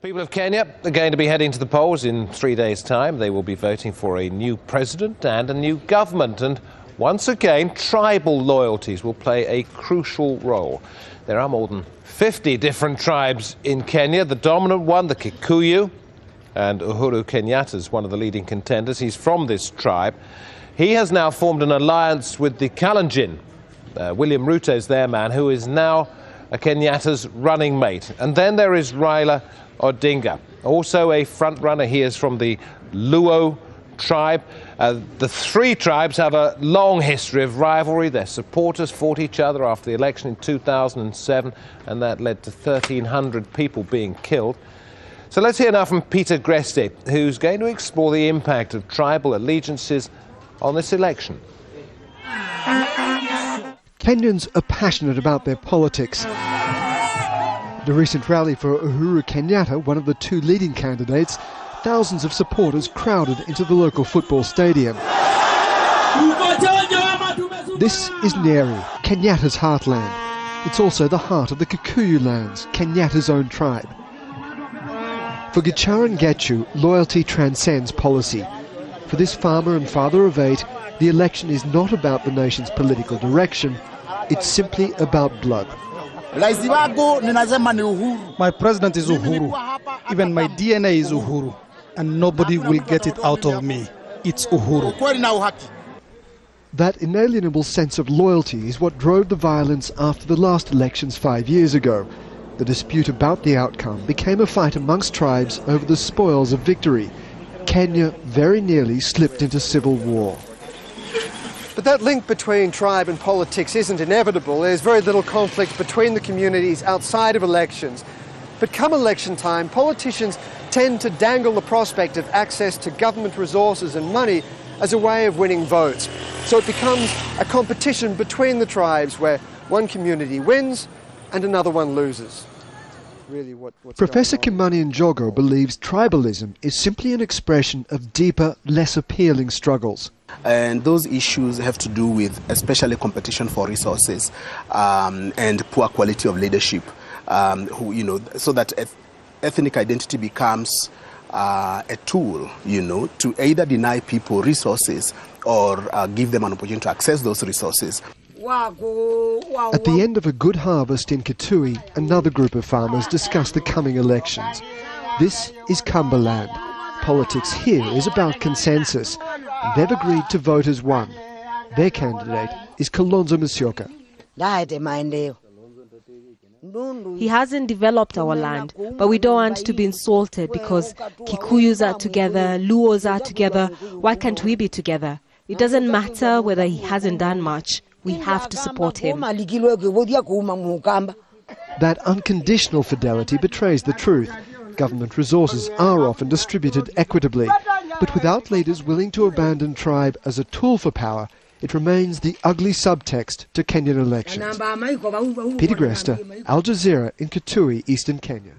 People of Kenya are going to be heading to the polls in 3 days' time. They will be voting for a new president and a new government. And once again, tribal loyalties will play a crucial role. There are more than 50 different tribes in Kenya. The dominant one, the Kikuyu, and Uhuru Kenyatta is one of the leading contenders. He's from this tribe. He has now formed an alliance with the Kalenjin. William Ruto is their man, who is now Kenyatta's running mate. And then there is Raila Odinga, also a front-runner. He is from the Luo tribe. The three tribes have a long history of rivalry. Their supporters fought each other after the election in 2007, and that led to 1,300 people being killed. So let's hear now from Peter Greste, who's going to explore the impact of tribal allegiances on this election. Kenyans are passionate about their politics. At a recent rally for Uhuru Kenyatta, one of the two leading candidates, thousands of supporters crowded into the local football stadium. This is Nyeri, Kenyatta's heartland. It's also the heart of the Kikuyu lands, Kenyatta's own tribe. For Gicharan Gechu, loyalty transcends policy. For this farmer and father of 8, the election is not about the nation's political direction, it's simply about blood. My president is Uhuru. Even my DNA is Uhuru. And nobody will get it out of me. It's Uhuru. That inalienable sense of loyalty is what drove the violence after the last elections 5 years ago. The dispute about the outcome became a fight amongst tribes over the spoils of victory. Kenya very nearly slipped into civil war. But that link between tribe and politics isn't inevitable. There's very little conflict between the communities outside of elections. But come election time, politicians tend to dangle the prospect of access to government resources and money as a way of winning votes. So it becomes a competition between the tribes where one community wins and another one loses. Professor Kimani Njogo believes tribalism is simply an expression of deeper, less appealing struggles. And those issues have to do with especially competition for resources and poor quality of leadership, so that ethnic identity becomes a tool, to either deny people resources or give them an opportunity to access those resources. At the end of a good harvest in Kitui, another group of farmers discuss the coming elections. This is Cumberland. Politics here is about consensus. They've agreed to vote as one. Their candidate is Kalonzo Musyoka. He hasn't developed our land, but we don't want to be insulted because Kikuyus are together, Luos are together. Why can't we be together? It doesn't matter whether he hasn't done much. We have to support him. That unconditional fidelity betrays the truth. Government resources are often distributed equitably, but without leaders willing to abandon tribe as a tool for power, it remains the ugly subtext to Kenyan elections. Peter Greste, Al Jazeera in Kitui, Eastern Kenya.